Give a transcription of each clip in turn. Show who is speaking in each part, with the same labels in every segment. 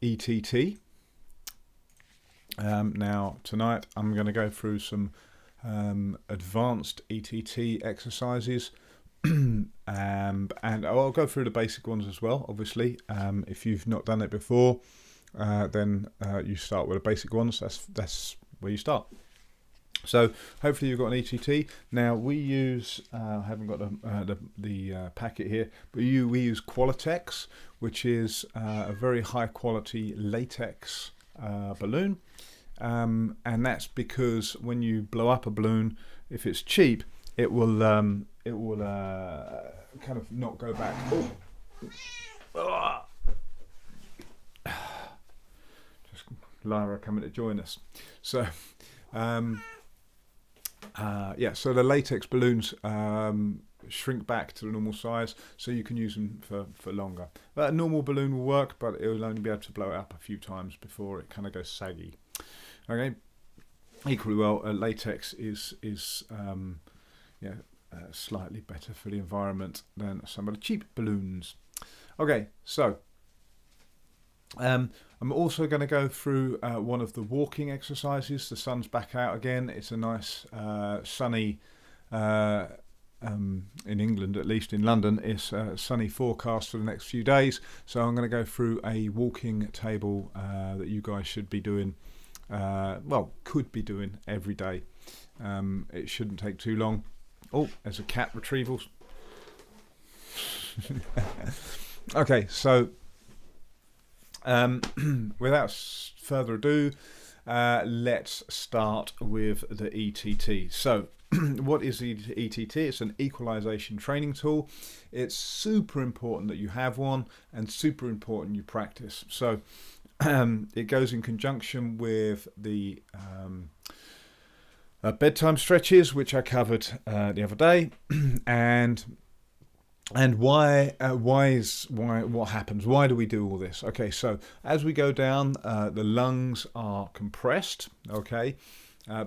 Speaker 1: ETT. Now tonight I'm going to go through some advanced ETT exercises, and I'll go through the basic ones as well, obviously. If you've not done it before, then you start with the basic ones. That's where you start. So hopefully you've got an ETT. Now we use, I haven't got the packet here, but we use Qualitex, which is a very high quality latex balloon, and that's because when you blow up a balloon, if it's cheap, it will kind of not go back. Just Lyra coming to join us. So. So the latex balloons shrink back to the normal size, so you can use them for longer. But a normal balloon will work, but it will only be able to blow it up a few times before it kind of goes saggy. Okay. Equally well, latex is slightly better for the environment than some of the cheap balloons. Okay, so. I'm also going to go through one of the walking exercises. The sun's back out again. It's a nice sunny, in England, at least in London, it's a sunny forecast for the next few days. So I'm going to go through a walking table that you guys should be doing, could be doing every day. It shouldn't take too long. Oh, there's a cat retrieval. Okay, so without further ado, let's start with the ETT. So what is the ETT? It's an equalization training tool. It's super important that you have one, and super important you practice. So it goes in conjunction with the bedtime stretches, which I covered the other day, and why what happens? Why do we do all this? Okay, so as we go down, the lungs are compressed, okay,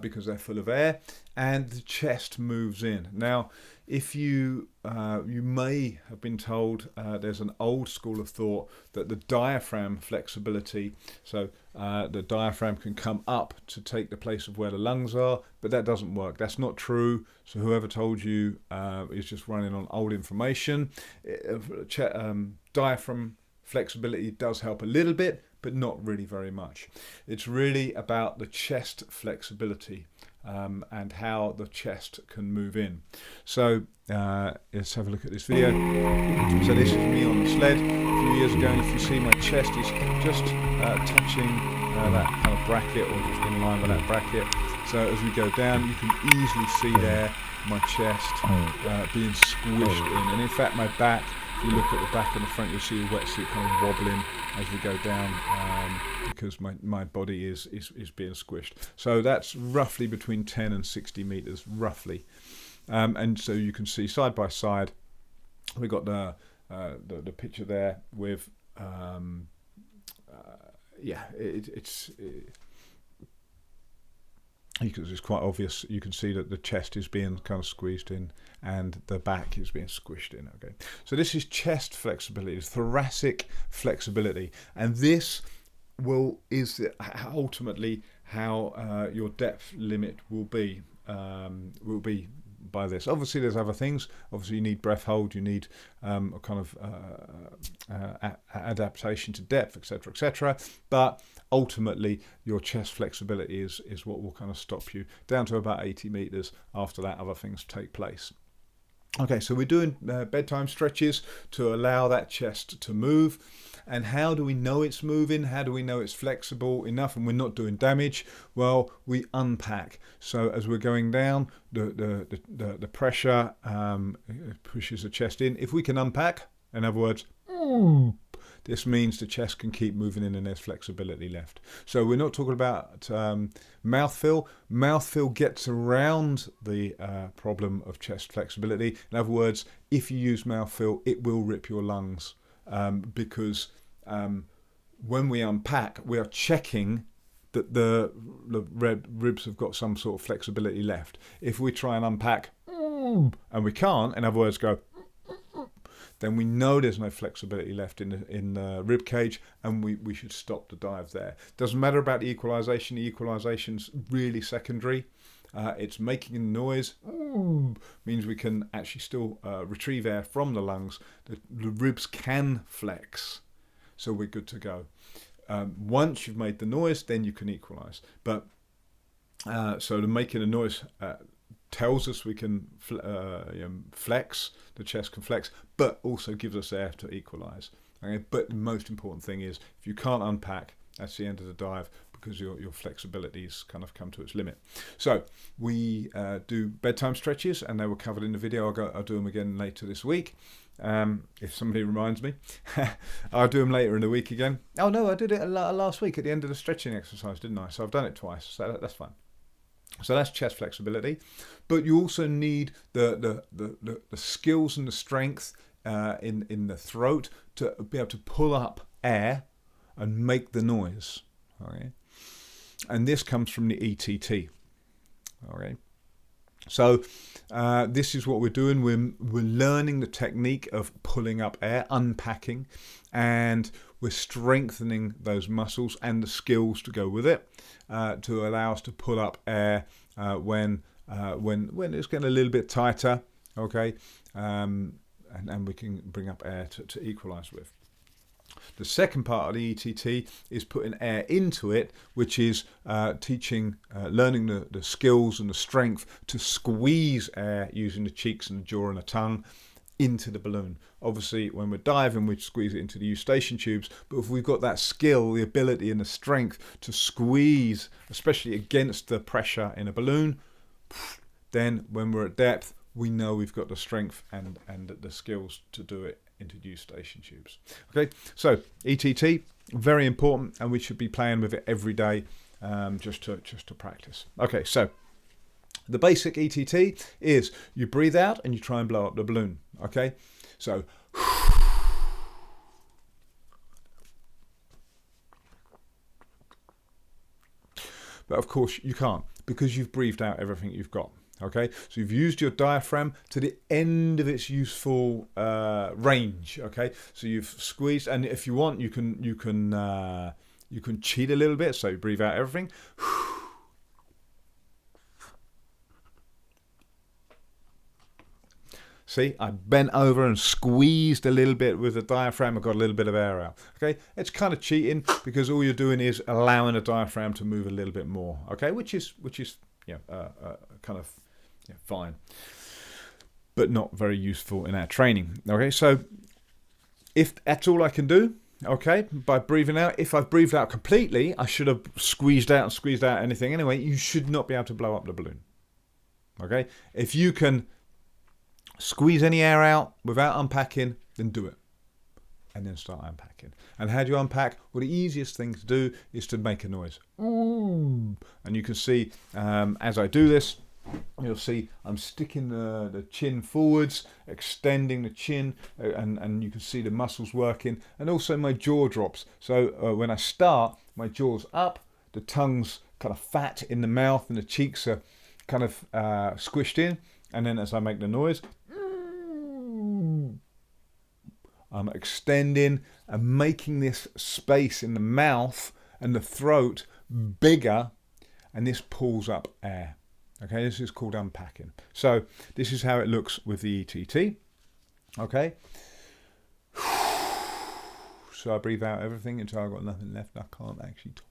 Speaker 1: because they're full of air, and the chest moves in. Now, if you may have been told, there's an old school of thought that the diaphragm flexibility, so the diaphragm can come up to take the place of where the lungs are, but that doesn't work. That's not true. So whoever told you is just running on old information. Diaphragm flexibility does help a little bit, but not really very much. It's really about the chest flexibility and how the chest can move in. So let's have a look at this video. So this is me on the sled a few years ago, and if you see, my chest is just touching that kind of bracket, or just in line with that bracket. So as we go down, you can easily see there my chest being squished in, and in fact my back, if you look at the back and the front, you'll see the wetsuit kind of wobbling as we go down, because my body is being squished. So that's roughly between 10 and 60 meters, roughly. And so you can see side by side, we got the picture there with it's quite obvious. You can see that the chest is being kind of squeezed in and the back is being squished in. Okay, so this is chest flexibility, it's thoracic flexibility, and this is ultimately how your depth limit will be by this. Obviously there's other things. Obviously you need breath hold, you need a kind of adaptation to depth, etc., but ultimately your chest flexibility is what will kind of stop you down to about 80 meters. After that, other things take place. Okay, so we're doing bedtime stretches to allow that chest to move. And how do we know it's moving? How do we know it's flexible enough and we're not doing damage? Well, we unpack. So as we're going down, the pressure pushes the chest in. If we can unpack, in other words, this means the chest can keep moving in and there's flexibility left. So we're not talking about mouthfeel. Mouthfeel gets around the problem of chest flexibility. In other words, if you use mouthfeel, it will rip your lungs, because when we unpack, we are checking that the ribs have got some sort of flexibility left. If we try and unpack and we can't, in other words, go, then we know there's no flexibility left in the rib cage, and we should stop the dive there. Doesn't matter about the equalization. The equalization's really secondary. It's making a noise. Ooh, means we can actually still retrieve air from the lungs. The ribs can flex, so we're good to go. Once you've made the noise, then you can equalize. But so the making a noise tells us we can flex, the chest can flex, but also gives us air to equalize. Okay? But the most important thing is, if you can't unpack, that's the end of the dive, because your flexibility's kind of come to its limit. So we do bedtime stretches, and they were covered in the video. I'll do them again later this week. If somebody reminds me. I'll do them later in the week again. Oh no, I did it last week at the end of the stretching exercise, didn't I? So I've done it twice, so that's fine. So that's chest flexibility, but you also need the skills and the strength in the throat to be able to pull up air and make the noise. Okay, and this comes from the ETT. Okay, so this is what we're doing. We're learning the technique of pulling up air, unpacking, and we're strengthening those muscles and the skills to go with it to allow us to pull up air when it's getting a little bit tighter. Okay, and we can bring up air to equalize with. The second part of the ETT is putting air into it, which is learning the skills and the strength to squeeze air using the cheeks and the jaw and the tongue into the balloon. Obviously, when we're diving, we squeeze it into the eustachian tubes, but if we've got that skill, the ability and the strength to squeeze, especially against the pressure in a balloon, then when we're at depth, we know we've got the strength and the skills to do it into eustachian tubes. Okay, so ETT, very important, and we should be playing with it every day, just to practice. Okay, so the basic ETT is you breathe out and you try and blow up the balloon. Okay, so but of course you can't, because you've breathed out everything you've got. Okay, so you've used your diaphragm to the end of its useful range. Okay, so you've squeezed, and if you want, you can cheat a little bit. So you breathe out everything. See, I bent over and squeezed a little bit with the diaphragm. I got a little bit of air out. Okay, it's kind of cheating, because all you're doing is allowing the diaphragm to move a little bit more. Okay, which is kind of fine, but not very useful in our training. Okay, so if that's all I can do, okay, by breathing out, if I've breathed out completely, I should have squeezed out anything anyway. You should not be able to blow up the balloon. Okay, if you can squeeze any air out without unpacking, then do it, and then start unpacking. And how do you unpack? Well, the easiest thing to do is to make a noise. Ooh. And you can see as I do this, you'll see I'm sticking the chin forwards, extending the chin, and you can see the muscles working, and also my jaw drops. So when I start, my jaw's up, the tongue's kind of fat in the mouth, and the cheeks are kind of squished in, and then as I make the noise, I'm extending and making this space in the mouth and the throat bigger, and this pulls up air. Okay, this is called unpacking. So this is how it looks with the ETT. Okay. So I breathe out everything until I've got nothing left. I can't actually talk.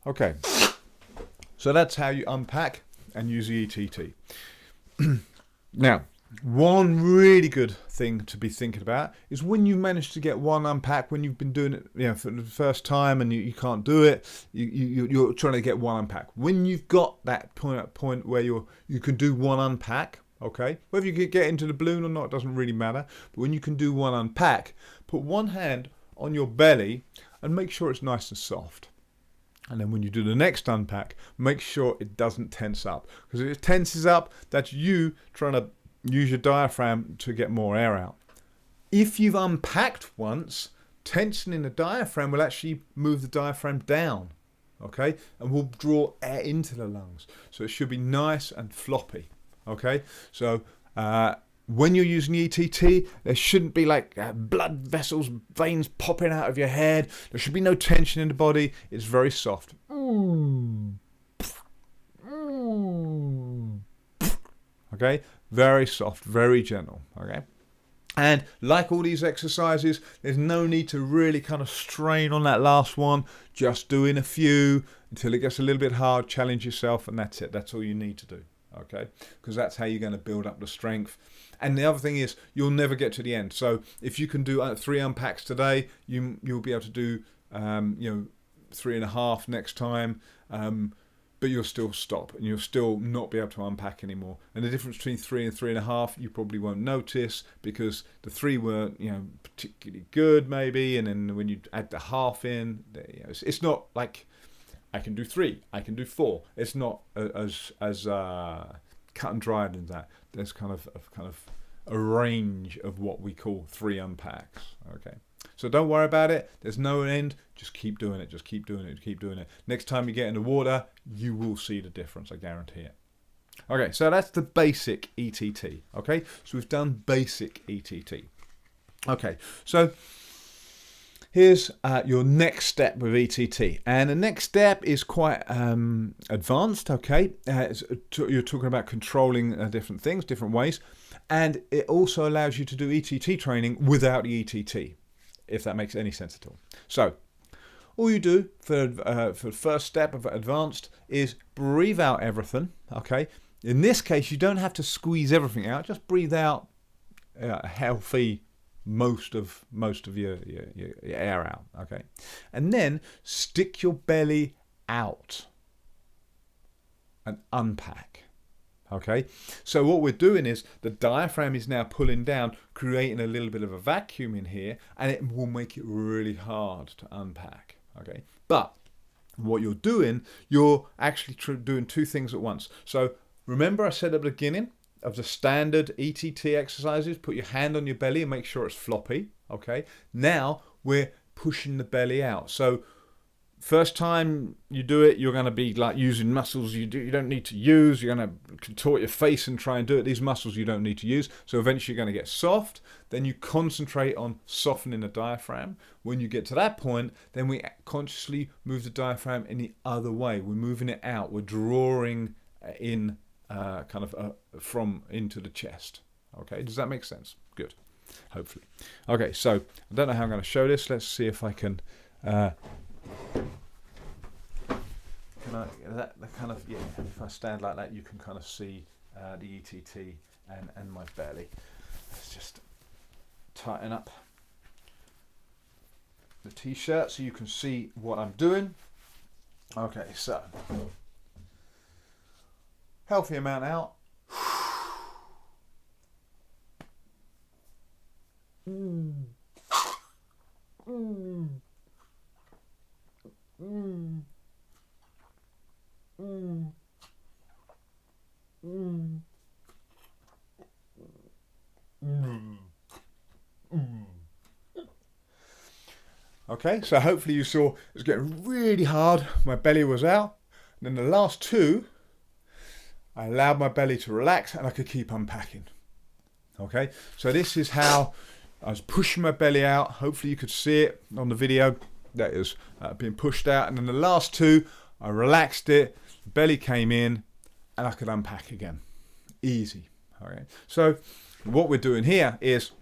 Speaker 1: Okay, so that's how you unpack and use the ETT. Now, one really good thing to be thinking about is when you manage to get one unpack, when you've been doing it for the first time and you can't do it, you're trying to get one unpack. When you've got that point where you can do one unpack, okay, whether you can get into the balloon or not doesn't really matter, but when you can do one unpack, put one hand on your belly and make sure it's nice and soft. And then when you do the next unpack, make sure it doesn't tense up. Because if it tenses up, that's you trying to use your diaphragm to get more air out. If you've unpacked once, tensioning the diaphragm will actually move the diaphragm down, okay? And will draw air into the lungs. So it should be nice and floppy, okay? So when you're using ETT, there shouldn't be like blood vessels, veins popping out of your head. There should be no tension in the body. It's very soft. Okay? Very soft, very gentle, okay? And like all these exercises, there's no need to really kind of strain on that last one. Just doing a few until it gets a little bit hard, challenge yourself, and that's it. That's all you need to do, okay? Because that's how you're going to build up the strength. And the other thing is, you'll never get to the end. So if you can do 3 unpacks today, you'll be able to do 3.5 next time. But you'll still stop and you'll still not be able to unpack anymore. And the difference between 3 and 3.5, you probably won't notice because the 3 weren't, particularly good maybe. And then when you add the half in, it's not like I can do 3, I can do 4. It's not as cut and dried as that. There's kind of a range of what we call 3 unpacks. Okay. So don't worry about it. There's no end. Just keep doing it. Just keep doing it. Keep doing it. Next time you get in the water, you will see the difference. I guarantee it. Okay, so that's the basic ETT. Okay, so we've done basic ETT. Okay, so here's your next step with ETT. And the next step is quite advanced, okay? You're talking about controlling different things, different ways. And it also allows you to do ETT training without the ETT, if that makes any sense at all. So all you do for the first step of advanced is breathe out everything, okay? In this case, you don't have to squeeze everything out. Just breathe out a healthy most of your air out, okay? And then stick your belly out and unpack, okay? So what we're doing is the diaphragm is now pulling down, creating a little bit of a vacuum in here, and it will make it really hard to unpack, okay? But what you're actually doing 2 things at once. So remember I said at the beginning of the standard ETT exercises, put your hand on your belly and make sure it's floppy, okay? Now we're pushing the belly out. So first time you do it, you're going to be like using muscles you don't need to use. You're going to contort your face and try and do it. These muscles you don't need to use. So eventually you're going to get soft. Then you concentrate on softening the diaphragm. When you get to that point, then we consciously move the diaphragm in the other way. We're moving it out. We're drawing in from into the chest. Okay, does that make sense? Good, hopefully. Okay, so I don't know how I'm going to show this. Let's see if I can. If I stand like that, you can kind of see the ETT and my belly. Let's just tighten up the t-shirt so you can see what I'm doing. Okay, so healthy amount out. Okay, so hopefully you saw it was getting really hard. My belly was out. And then the last 2, I allowed my belly to relax and I could keep unpacking. Okay, so this is how I was pushing my belly out. Hopefully you could see it on the video. That is being pushed out. And then the last 2, I relaxed it, the belly came in, and I could unpack again. Easy. Okay, so what we're doing here is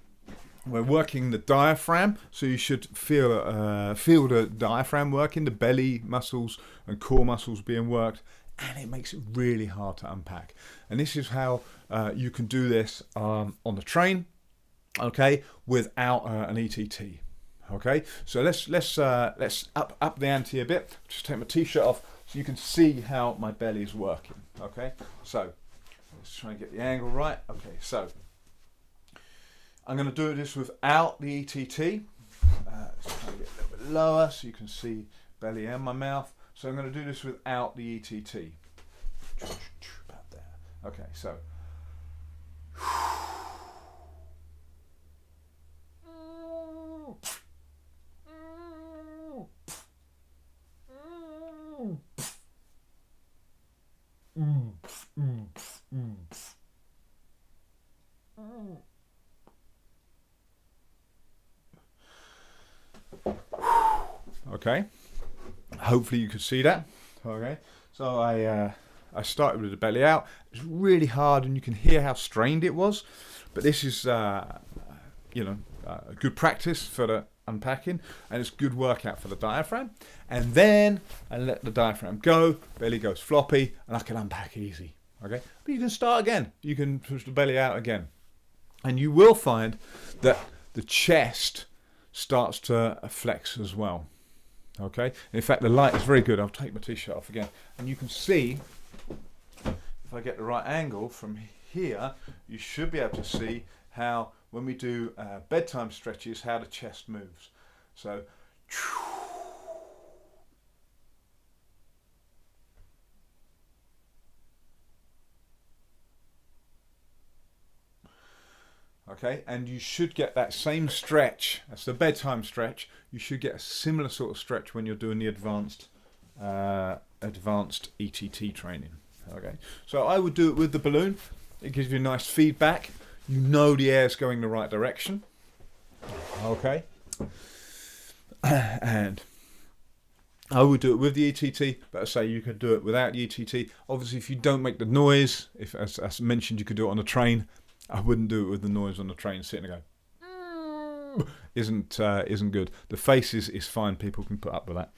Speaker 1: we're working the diaphragm. So you should feel the diaphragm working, the belly muscles and core muscles being worked. And it makes it really hard to unpack. And this is how you can do this on the train, okay, without an ETT. Okay, so let's up the ante a bit. Just take my t-shirt off so you can see how my belly is working. Okay, so let's try and get the angle right. Okay, so I'm going to do this without the ETT. Let's try and get a little bit lower so you can see belly and my mouth. So I'm going to do this without the ETT. About there. Okay, so. Okay, hopefully you could see that. Okay, so I started with the belly out. It's really hard, and you can hear how strained it was. But this is good practice for the unpacking, and it's good workout for the diaphragm. And then I let the diaphragm go, belly goes floppy, and I can unpack easy. Okay, but you can start again. You can push the belly out again, and you will find that the chest starts to flex as well. Okay, in fact the light is very good. I'll take my t-shirt off again, and you can see, if I get the right angle from here, you should be able to see how when we do bedtime stretches, how the chest moves. So okay, and you should get that same stretch. That's the bedtime stretch. You should get a similar sort of stretch when you're doing the advanced ETT training. Okay, so I would do it with the balloon. It gives you nice feedback. You know the air's going the right direction. Okay, and I would do it with the ETT, but I say you can do it without the ETT. Obviously, if you don't make the noise, if as mentioned, you could do it on a train. I wouldn't do it with the noise on the train, sitting and go, isn't good. The face is fine. People can put up with that.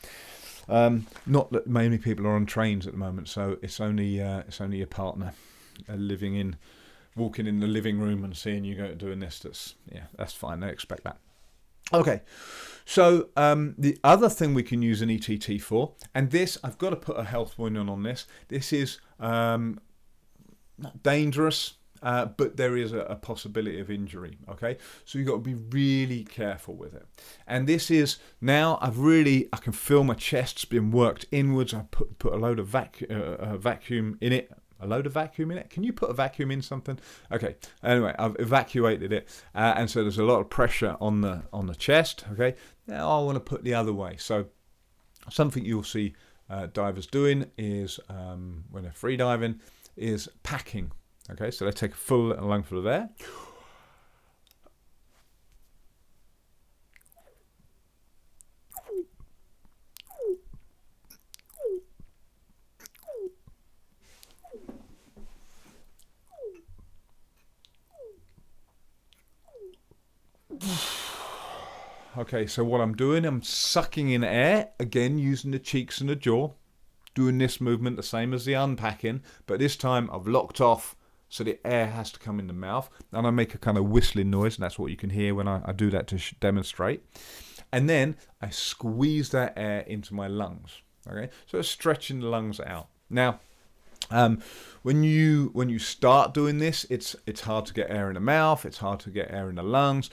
Speaker 1: Not that many people are on trains at the moment, so it's only your partner walking in the living room and seeing you go doing this. That's fine. They expect that. Okay, so the other thing we can use an ETT for, and this I've got to put a health warning on this. This is not dangerous. But there is a possibility of injury, okay? So you've got to be really careful with it. And this is, now I can feel my chest's been worked inwards. I put a load of vacuum in it. A load of vacuum in it? Can you put a vacuum in something? Okay, anyway, I've evacuated it. And so there's a lot of pressure on the chest, okay? Now I want to put the other way. So something you'll see divers doing is, when they're freediving, is packing. Okay, so let's take a full lungful of air. Okay, so what I'm doing, I'm sucking in air, again using the cheeks and the jaw, doing this movement the same as the unpacking, but this time I've locked off. So the air has to come in the mouth, and I make a kind of whistling noise, and that's what you can hear when I do that to demonstrate. And then I squeeze that air into my lungs. Okay, so it's stretching the lungs out. Now, when you start doing this, it's hard to get air in the mouth. It's hard to get air in the lungs.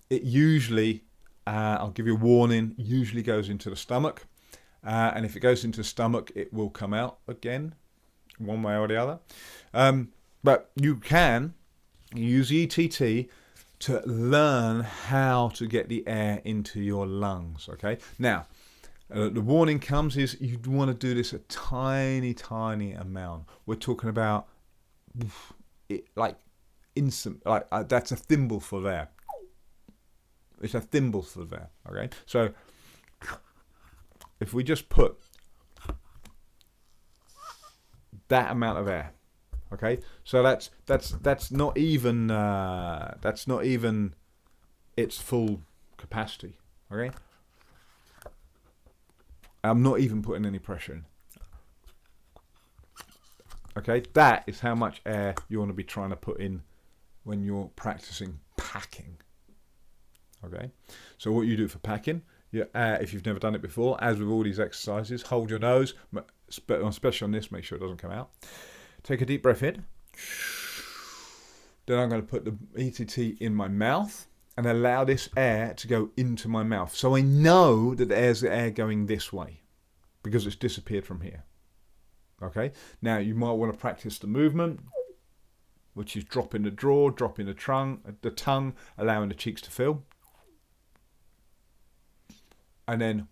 Speaker 1: It usually, I'll give you a warning, usually goes into the stomach, and if it goes into the stomach, it will come out again, one way or the other. But you can use ETT to learn how to get the air into your lungs, okay? Now, the warning comes is you want to do this a tiny, tiny amount. We're talking about that's a thimbleful of air. It's a thimbleful of air, okay? So if we just put that amount of air, okay, so that's not even its full capacity. Okay, I'm not even putting any pressure in. Okay, that is how much air you want to be trying to put in when you're practicing packing. Okay, so what you do for packing, if you've never done it before, as with all these exercises, hold your nose, especially on this, make sure it doesn't come out. Take a deep breath in. Then I'm going to put the ETT in my mouth and allow this air to go into my mouth. So I know that there's the air going this way. because it's disappeared from here. Okay, now you might want to practice the movement, which is dropping the jaw, dropping the tongue, allowing the cheeks to fill, and then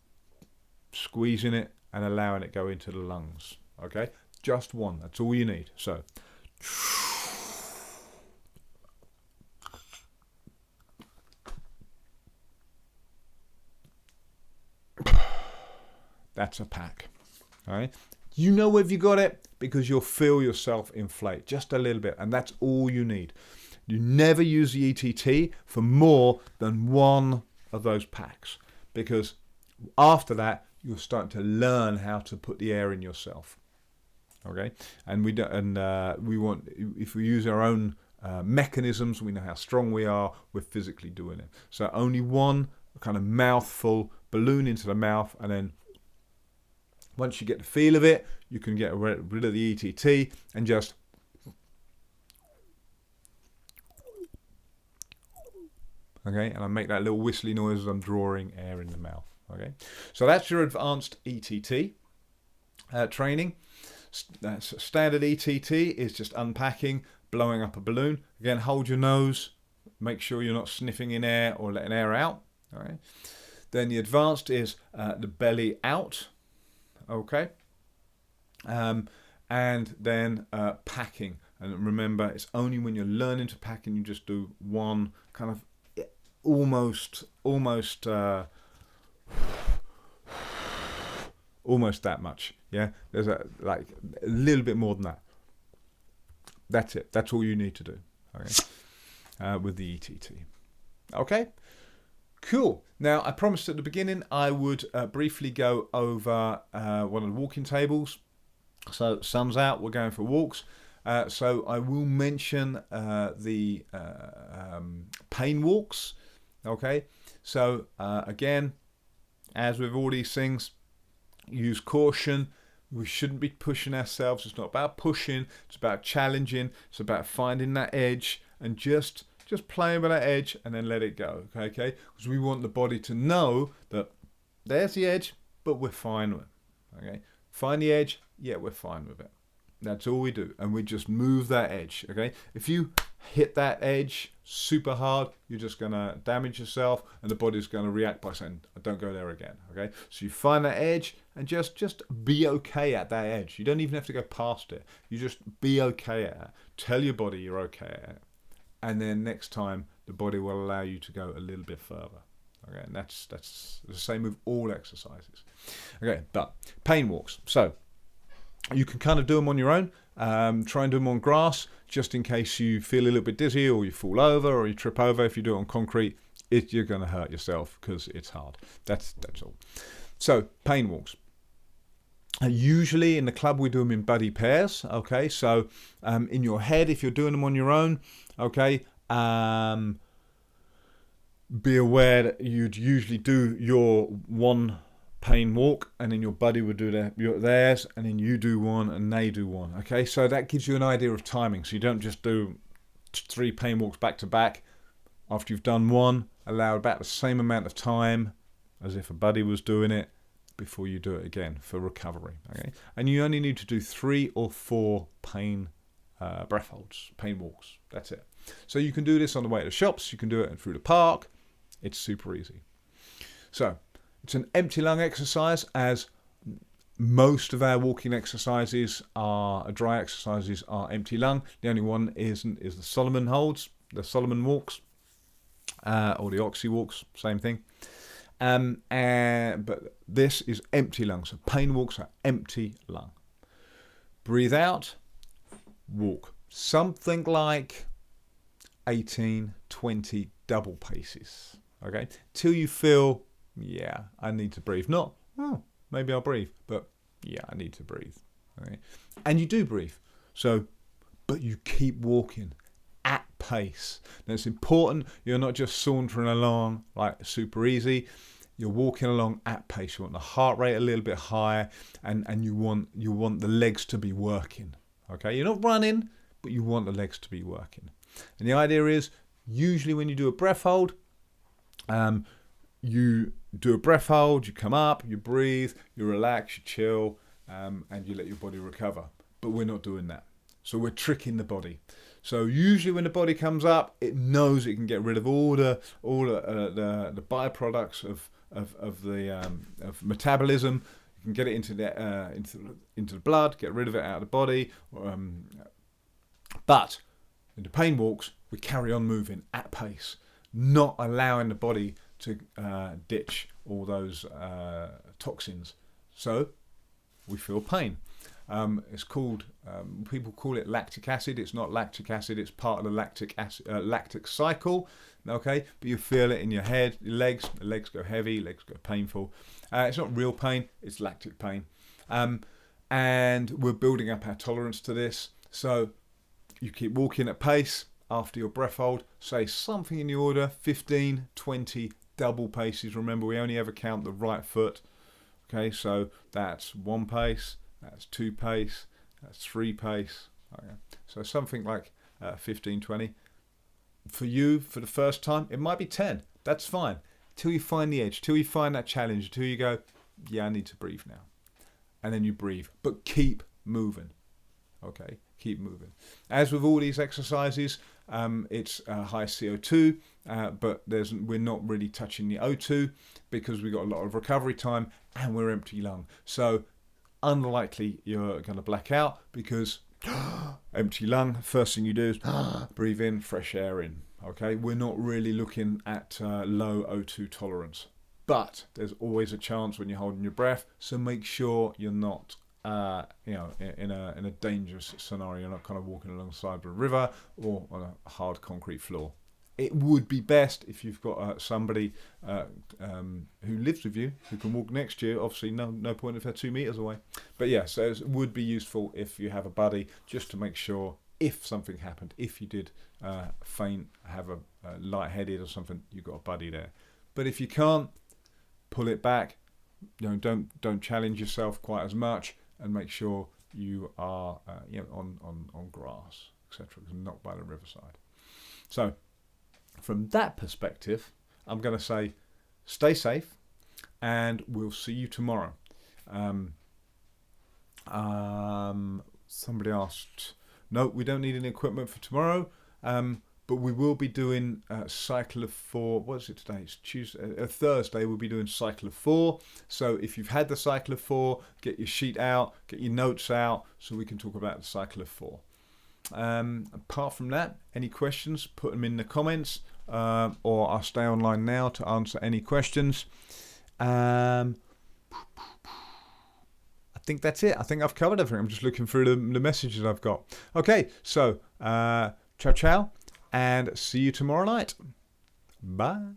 Speaker 1: squeezing it and allowing it go into the lungs. Okay, just one, that's all you need. So that's a pack. All right, you know if you got it because you'll feel yourself inflate just a little bit, and that's all you need. You never use the ETT for more than one of those packs, because after that you'll start to learn how to put the air in yourself. Okay, and we don't, and we want, if we use our own mechanisms, we know how strong we are. We're physically doing it. So only one kind of mouthful, balloon into the mouth, and then once you get the feel of it, you can get rid of the ETT and just okay, and I make that little whistly noise as I'm drawing air in the mouth. Okay, so that's your advanced ETT training. Standard ETT is just unpacking, blowing up a balloon. Again, hold your nose, make sure you're not sniffing in air or letting air out. All right. Then the advanced is the belly out. Okay. And then packing. And remember, it's only when you're learning to pack and you just do one kind of almost that much. Yeah, there's a little bit more than that. That's it. That's all you need to do. Okay, with the ETT. Okay, cool. Now I promised at the beginning I would briefly go over one of the walking tables. So sun's out, we're going for walks. So I will mention the pain walks. Okay, so again, as with all these things, use caution. We shouldn't be pushing ourselves. It's not about pushing, it's about challenging. It's about finding that edge and just playing with that edge and then let it go. Okay, because we want the body to know that there's the edge, but we're fine with it. Okay, find the edge, yeah, we're fine with it. That's all we do, and we just move that edge. Okay, if you hit that edge super hard, you're just gonna damage yourself, and the body's gonna react by saying, "Don't go there again." Okay, so you find that edge and just be okay at that edge. You don't even have to go past it. You just be okay at it. Tell your body you're okay at it, and then next time the body will allow you to go a little bit further. Okay, and that's the same with all exercises. Okay, but pain walks. So you can kind of do them on your own. Try and do them on grass, just in case you feel a little bit dizzy or you fall over or you trip over. If you do it on concrete, you're going to hurt yourself because it's hard. That's all. So pain walks. Usually in the club we do them in buddy pairs. Okay, so in your head, if you're doing them on your own, okay, be aware that you'd usually do your one pain walk, and then your buddy would do theirs, and then you do one and they do one. Okay, so that gives you an idea of timing, so you don't just do 3 pain walks back to back. After you've done one, allow about the same amount of time as if a buddy was doing it before you do it again for recovery. Okay, and you only need to do 3 or 4 pain breath holds, pain walks. That's it. So you can do this on the way to the shops, you can do it through the park. It's super easy. So it's an empty lung exercise, as most of our walking exercises are, dry exercises are empty lung. The only one is the Solomon holds, the Solomon walks, or the Oxy walks, same thing. But this is empty lung, so pain walks are empty lung. Breathe out, walk. Something like 18, 20 double paces. Okay, till you feel, yeah, I need to breathe. Not, oh, maybe I'll breathe, but yeah, I need to breathe. Okay, and you do breathe. So, but you keep walking at pace. Now it's important you're not just sauntering along like super easy. You're walking along at pace. You want the heart rate a little bit higher, and you want the legs to be working. Okay, you're not running, but you want the legs to be working. And the idea is, usually when you do a breath hold, you do a breath hold, you come up, you breathe, you relax, you chill, and you let your body recover. But we're not doing that. So we're tricking the body. So usually when the body comes up, it knows it can get rid of all the byproducts of metabolism. You can get it into the blood, get rid of it out of the body. But in the pain walks, we carry on moving at pace, not allowing the body to ditch all those toxins. So we feel pain. It's called, people call it lactic acid. It's not lactic acid. It's part of the lactic cycle. Okay, but you feel it in your head, your legs. The legs go heavy, legs go painful. It's not real pain. It's lactic pain. And we're building up our tolerance to this. So you keep walking at pace. After your breath hold, say something in the order 15, 20 double paces. Remember, we only ever count the right foot. Okay, so that's 1 pace. That's 2 pace, that's 3 pace. Okay. So something like 15, 20. For you, for the first time, it might be 10. That's fine. Till you find the edge, till you find that challenge, until you go, yeah, I need to breathe now. And then you breathe, but keep moving. Okay, keep moving. As with all these exercises, it's high CO2, but we're not really touching the O2 because we've got a lot of recovery time and we're empty lung. So unlikely you're going to black out because empty lung, first thing you do is breathe in, fresh air in. Okay, we're not really looking at low O2 tolerance, but there's always a chance when you're holding your breath, so make sure you're not in a dangerous scenario. You're not kind of walking alongside of a river or on a hard concrete floor. It would be best if you've got somebody who lives with you, who can walk next to you. Obviously, no point if they're 2 meters away. But yeah, so it would be useful if you have a buddy, just to make sure if something happened, if you did faint, have a lightheaded or something, you've got a buddy there. But if you can't, pull it back. Don't challenge yourself quite as much, and make sure you are on grass, etc., not by the riverside. So from that perspective, I'm going to say stay safe, and we'll see you tomorrow. Somebody asked, no, we don't need any equipment for tomorrow, but we will be doing cycle of 4. What is it today? It's Tuesday, Thursday. We'll be doing cycle of 4. So if you've had the cycle of 4, get your sheet out, get your notes out, so we can talk about the cycle of 4. Apart from that, any questions, put them in the comments, or I'll stay online now to answer any questions. I think that's it. I think I've covered everything. I'm just looking through the messages I've got. Okay, so ciao, and see you tomorrow night. Bye.